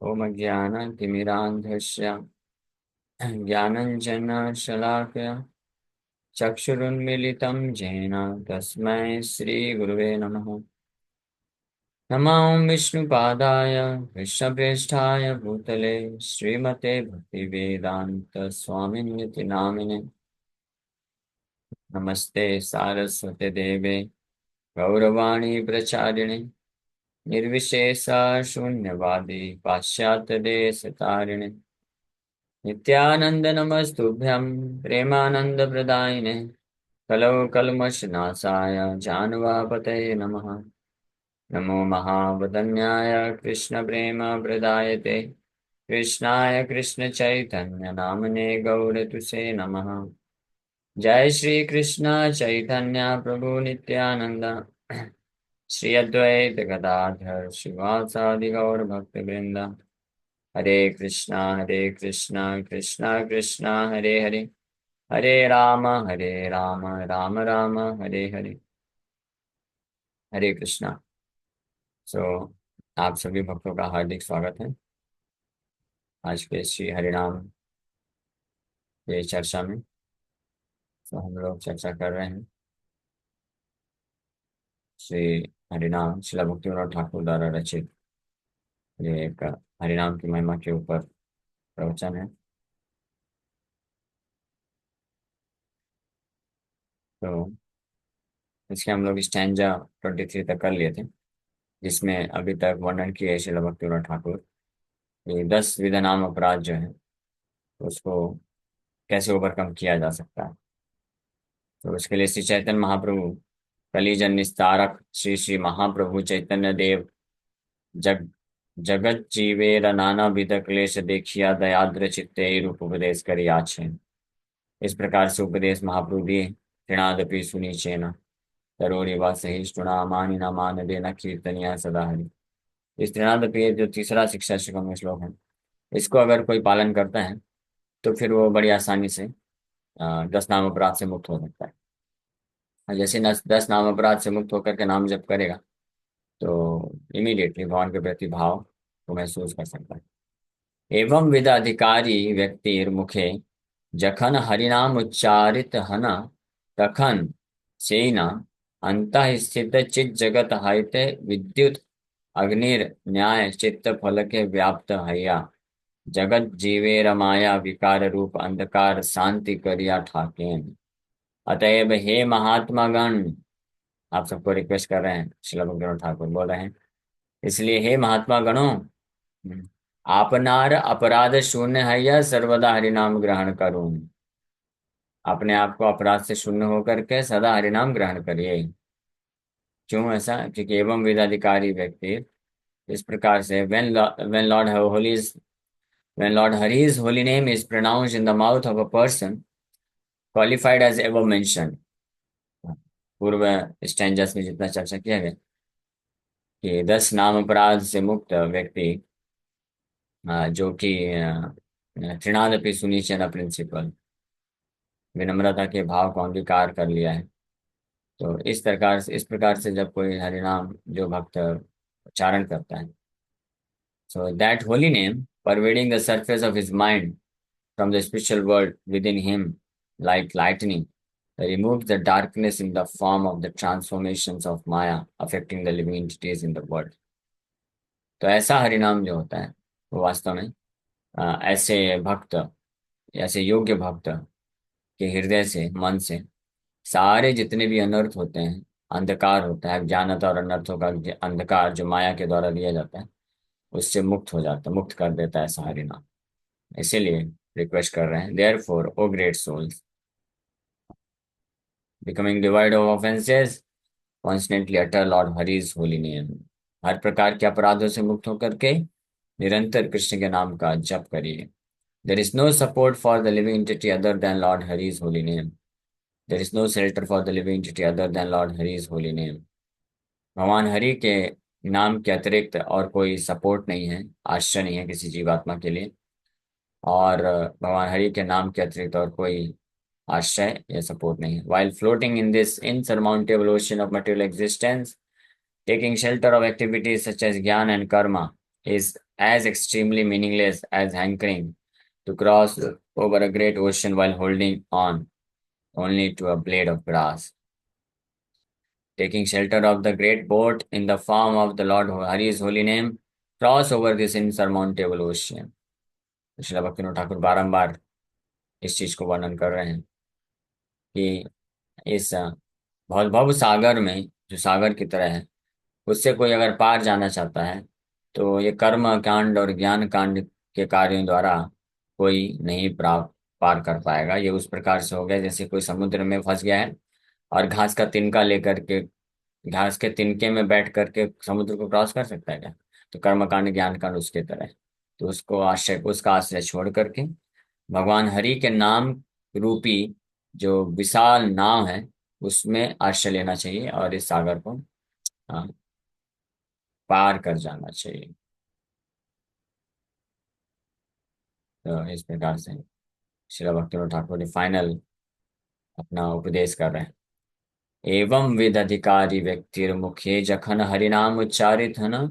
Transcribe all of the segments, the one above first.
ओम ज्ञानतिमिरान्धस्य ज्ञानञ्जनशलाकया चक्षुरुन्मीलितं येन तस्मै श्रीगुरुवे नमः। नमो विष्णुपादाय कृष्णप्रेष्ठाय भूतले श्रीमते भक्तिवेदान्तस्वामिन्यति नामिने। नमस्ते सारस्वते देवे गौरवाणी प्रचारिणे निर्विशेषा शून्यवादी पाश्चात्यदेशतारिणे नित्यानंद नमस्तुभ्यं प्रेमानंदप्रदायिने कलौ कल्मषनाशाय जानवापतये नमः। नमो महावदन्याय कृष्णप्रेमप्रदायते कृष्णाय कृष्णचैतन्यनामने गौरतुसे नमः। जय श्री कृष्ण चैतन्य प्रभु नित्यानंद श्री अद्वैत गदाधर शिवासादि गौर भक्तवृंद। हरे कृष्णा कृष्णा कृष्णा हरे हरे हरे राम राम राम हरे हरे। हरे कृष्णा। सो आप सभी भक्तों का हार्दिक स्वागत है आज के श्री हरिनाम के चर्चा में। तो हम लोग चर्चा कर रहे हैं श्री हरिनाम श्रील भक्तिविनोद ठाकुर द्वारा रचित ये एक हरिनाम की महिमा के ऊपर प्रवचन है। तो इसके हम लोग स्टैंजा 23 तक कर लिए थे, जिसमें अभी तक वर्णन किया है श्रील भक्तिविनोद ठाकुर ये 10 विध नाम अपराध जो है तो उसको कैसे ओवरकम किया जा सकता है। तो उसके लिए श्री चैतन्य महाप्रभु कलीजन निस्तारक श्री श्री महाप्रभु चैतन्य देव जग जगत जीवेर नाना विध क्लेश देखिया दयाद्र चित्ते रूप उपदेश करी आछे। इस प्रकार से उपदेश महाप्रभु दिए तृणादपि सुनीचेन तरोरी व सहिष्णुना मानी न मान देना कीर्तनिया सदा हरि। इस तृणादपि जो तीसरा शिक्षा शिखम में श्लोक है, इसको अगर कोई पालन करता है तो फिर वो बड़ी आसानी से 10 नाम अपराध से मुक्त हो सकता है। और जैसे 10 नाम अपराध से मुक्त होकर के नाम जप करेगा तो इमीडिएटली भगवान के प्रति भाव को महसूस कर सकता है। एवं विद अधिकारी व्यक्तिर मुखे जखन हरिनाम उच्चारित हन तखन सेना अंतः स्थित चित जगत हाइते विद्युत अग्निर न्याय चित्त फल के व्याप्त हया जगत जीवेर माया विकार रूप अंधकार शांति करिया ठाकेन। अतएव हे महात्मा गण, आप सबको रिक्वेस्ट कर रहे हैं, श्रील भक्तिविनोद ठाकुर बोल रहे हैं, इसलिए हे महात्मा गणों, आपनार अपराध शून्य है या सर्वदा हरिनाम ग्रहण करूं। अपने आप को अपराध से शून्य होकर के सदा हरिनाम ग्रहण करिए। क्यों ऐसा? क्योंकि एवं वेदाधिकारी व्यक्ति इस प्रकार से when Lord Holy's when Lord Hari's holy name is pronounced in the mouth of a person qualified as above mentioned, पूर्व स्टैंजर्स में जितना चर्चा किया गया कि 10 नाम अपराध से मुक्त व्यक्ति जो कि तृणादपि सुनिचन प्रिंसिपल विनम्रता के भाव को अंगीकार कर लिया है, तो इस प्रकार से जब कोई हरिनाम जो भक्त उच्चारण करता है, so that holy name pervading the surface of his mind from the spiritual world within him like lightning removes the darkness in the form of the transformations of Maya affecting the living entities in the world। तो ऐसा हरिनाम जो होता है वो वास्तव में ऐसे भक्त, ऐसे योग्य भक्त के हृदय से, मन से सारे जितने भी अनर्थ होते हैं, अंधकार होता है, अज्ञानता और अनर्थों का अंधकार जो माया के द्वारा दिया जाता है, उससे मुक्त हो जाता है, मुक्त कर देता है ऐसा हरिनाम। इसीलिए रिक्वेस्ट कर रहे हैं, therefore O great souls becoming divide of offenses constantly utter Lord Hari's holy name. हर प्रकार के अपराधों से मुक्त होकर के निरंतर कृष्ण के नाम का जप करिए। There is no support for the living entity other than Lord Hari's holy name. There is no shelter for the living entity other than Lord Hari's holy name. भगवान हरि के नाम के अतिरिक्त और कोई सपोर्ट नहीं है, आश्रय नहीं है किसी जीवात्मा के लिए, और भगवान हरि के नाम के अतिरिक्त और कोई आश्रय या सपोर्ट नहीं है। While floating in this insurmountable ocean of material existence, taking shelter of activities such as jnana and karma is as extremely meaningless as hankering to cross over a great ocean while holding on only to a blade of grass. Taking shelter of the great boat in the form of the Lord Hari's holy name, cross over this insurmountable ocean. Srila Bhaktinath Thakur बारंबार इस चीज को वर्णन कर रहे हैं कि इस बहुत भव सागर में, जो सागर की तरह है, उससे कोई अगर पार जाना चाहता है तो ये कर्म कांड और ज्ञान कांड के कार्यों द्वारा कोई नहीं प्राप्त पार कर पाएगा। ये उस प्रकार से हो गया जैसे कोई समुद्र में फंस गया है और घास का तिनका लेकर के, घास के तिनके में बैठ करके समुद्र को क्रॉस कर सकता है क्या? तो कर्म कांड ज्ञान कांड उसके तरह है। तो उसको आश्रय, उसका आश्रय छोड़ करके भगवान हरि के नाम रूपी जो विशाल नाव है उसमें आश्रय लेना चाहिए और इस सागर को हाँ, पार कर जाना चाहिए। तो इस प्रकार से श्रील भक्तिनाथ ठाकुर जी फाइनल अपना उपदेश कर रहे हैं। एवं विद अधिकारी व्यक्तिर मुखे जखन हरिनाम उच्चारित है न,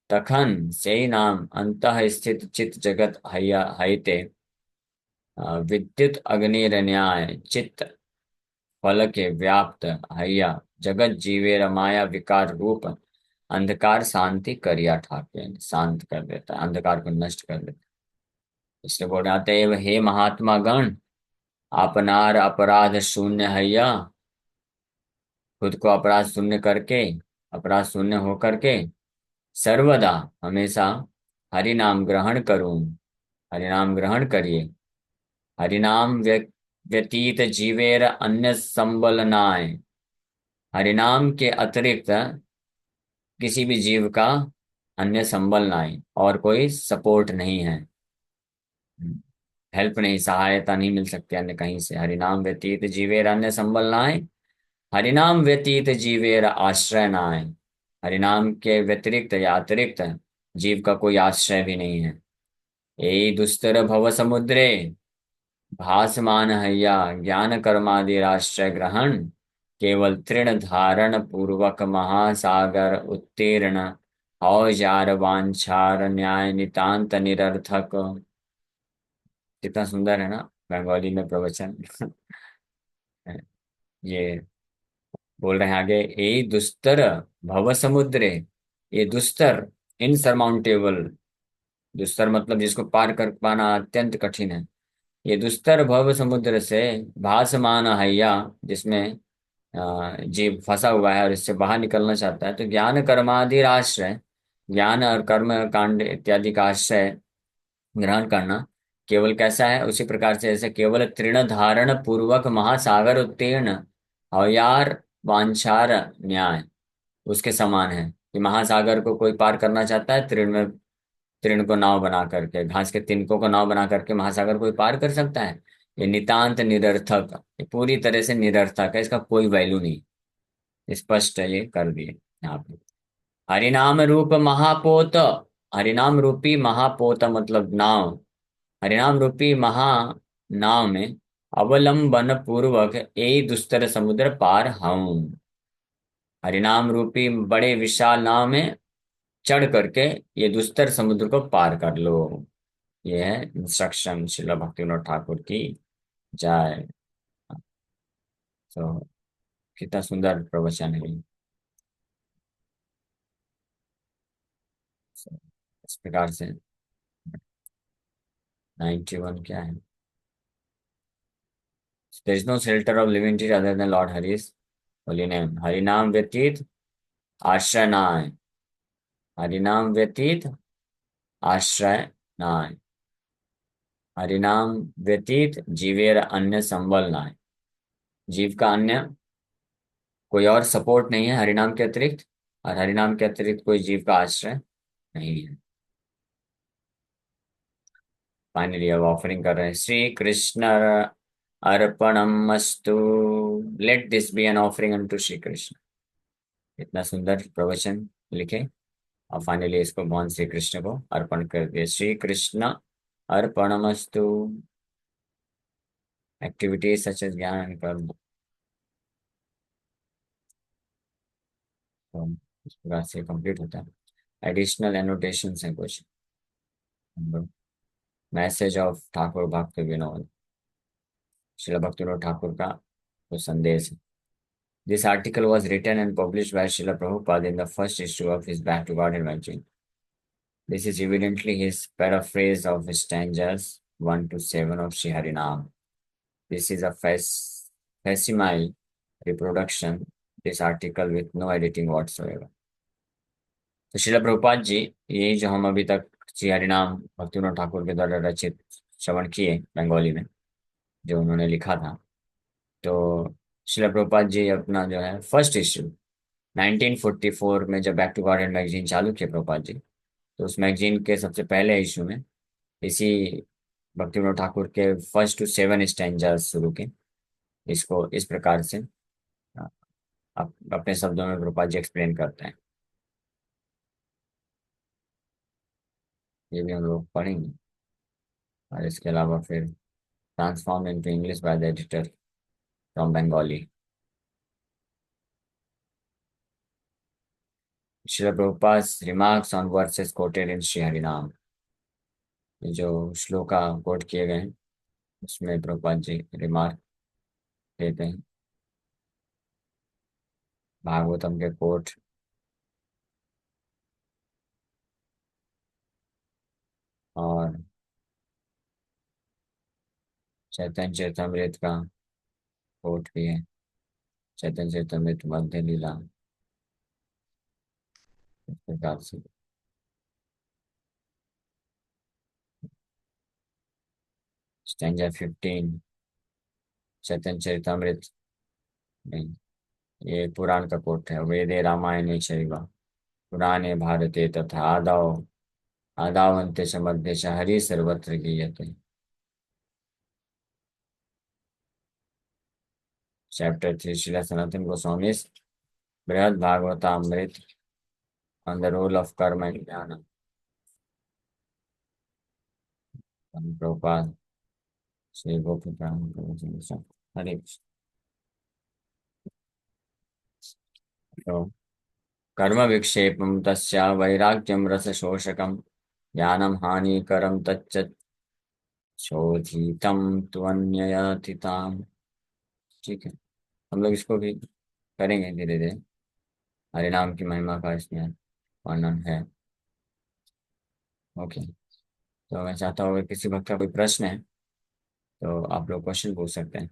तखन से नाम अंतः स्थित चित जगत हया हयते, विद्युत अग्निर्न्याय चित्त फल के व्याप्त हया जगत जीवेर माया विकार रूप अंधकार शांति करिया ठाके, शांत कर देता है, अंधकार को नष्ट कर देता है। इसलिए बोल रहे आते हैं, हे महात्मा गण, अपनार अपराध शून्य हैया, खुद को अपराध शून्य करके, अपराध शून्य हो करके सर्वदा हमेशा हरि नाम ग्रहण करूं, हरि नाम ग्रहण करिए। हरि नाम व्यतीत जीवेर अन्य संबल नाय, हरि नाम के अतिरिक्त किसी भी जीव का अन्य संबल नाय, और कोई सपोर्ट नहीं है, हेल्प नहीं, सहायता नहीं मिल सकती अन्य कहीं से। हरिनाम व्यतीत जीवेर अन्य संबल नाय, हरिनाम व्यतीत जीवेर आश्रय नाय, हरिनाम के व्यतिरिक्त या अतिरिक्त जीव का कोई आश्रय भी नहीं है। यही दुस्तर भव समुद्रे भासमान हैया ज्ञान कर्मादि आश्रय ग्रहण, केवल तृण धारण पूर्वक महासागर उत्तीर्ण हौ जार वांछार न्याय नितांत निरर्थक। कितना सुंदर है ना बंगाली में प्रवचन। ये बोल रहे हैं आगे, ए दुस्तर भव समुद्रे, ये दुस्तर इनसरमाउंटेबल, दुस्तर मतलब जिसको पार कर पाना अत्यंत कठिन है, ये दुस्तर भव समुद्र से भासमान हैया, जिसमें जीव फंसा हुआ है और इससे बाहर निकलना चाहता है, तो ज्ञान कर्मादि आश्रय, ज्ञान और कर्म कांड इत्यादि का आश्रय ग्रहण करना केवल कैसा है, उसी प्रकार से जैसे केवल तृण धारण पूर्वक महासागर उत्तीर्ण अवयार वांछार न्याय उसके समान है कि महासागर को कोई पार करना चाहता है, तृण में, तृण को नाव बना करके, घास के तिनकों को नाव बना करके महासागर कोई पार कर सकता है? ये नितांत निरर्थक, ये पूरी तरह से निरर्थक है, इसका कोई वैल्यू नहीं। स्पष्ट है, ये कर दिए यहाँ पे। हरिनाम रूप महापोत, हरिनाम रूपी महापोत मतलब नाव, हरिनाम रूपी महा नाव में अवलंबन पूर्वक यही दुस्तर समुद्र पार हूं। हरिनाम रूपी बड़े विशाल नाव में चढ़ करके ये दुस्तर समुद्र को पार कर लो। ये है इंस्ट्रक्शन श्रील भक्तिविनोद ठाकुर की जय। तो कितना सुंदर प्रवचन है ये। So, इस प्रकार से 91 क्या है, there is no shelter of living tree other than Lord Hari's holy name, हरिनाम व्यतीत आश्रय नाय, हरिनाम व्यतीत आश्रय नाय, हरिनाम व्यतीत जीवेर अन्य संबल नाय, जीव का अन्य कोई और सपोर्ट नहीं है हरिनाम के अतिरिक्त, और हरिनाम के अतिरिक्त कोई जीव का आश्रय नहीं है। फाइनली अब ऑफरिंग कर रहे हैं, श्री कृष्ण अर्पणमस्तु, let this be an offering unto Shri Krishna. इतना सुंदर प्रवचन लिखे और फाइनली इसको भगवान श्री कृष्ण को अर्पण कर दिए। श्री कृष्ण अर्पणमस्तु। Activities such as jnana and karma, तो इस प्रकार से कंप्लीट होता है। एडिशनल एनोटेशन है कुछ। मैसेज ऑफ ठाकुर भक्त विनोद, श्रील भक्तिविनोद ठाकुर का जो संदेश है। This article was written and published by Srila Prabhupada in the first issue of his Back to Garden magazine. This is evidently his paraphrase of stanzas 1 to 7 of Sri Harinam. This is a facsimile reproduction, this article with no editing whatsoever. तो श्रील प्रभुपाद जी, यही जो हम अभी तक श्री हरिनाम भक्तिविनोद ठाकुर के द्वारा रचित श्रवण किए बंगाली में, जो उन्होंने लिखा था, तो श्रील प्रभुपाद जी अपना जो है फर्स्ट इश्यू 1944 में जब बैक टू गार्डन मैगजीन चालू किया प्रभुपाद जी, तो उस मैगजीन के सबसे पहले इशू में इसी भक्तिविनोद ठाकुर के फर्स्ट टू सेवन स्टैंजास शुरू के, इसको इस प्रकार से अपने शब्दों में प्रभुपाद जी एक्सप्लेन करते हैं। ये भी हम लोग पढ़ेंगे, और इसके अलावा फिर transform into English by the editor from Bengali. Srila Prabhupada remarks on verses quoted in Shri Harinam, ये जो श्लोका कोट किए गए हैं उसमें प्रभुपाद जी रिमार्क देते हैं। भागवतम के कोट और चैतन्य चरितमृत का कोट भी है, चैतन्य चरितमृत मध्य लीला, इस प्रकार से। स्टैंजा 15 चैतन्य चरितमृत नहीं, ये पुराण का कोट है। वेदे रामायणे चैव पुराणे भारते तथा आदाव आदावन्ते च मध्ये च हरि सर्वत्र गीयते। Chapter 3 Srila Sanatana Goswami Brihad Bhagavatamrita on the role of karma and jnana. Prabhupada Shri गोपी हरे कृष्ण। तो कर्म विक्षेपम तस्या वैराग्यम रस शोषकम ज्ञानम हानिकरम तच्च शोधितम त्वन्यथिताम। ठीक है, हम लोग इसको भी करेंगे धीरे धीरे। हरिनाम की महिमा का इसमें वर्णन है। ओके, तो मैं चाहता हूँ अगर किसी भक्त का कोई प्रश्न है तो आप लोग क्वेश्चन पूछ सकते हैं।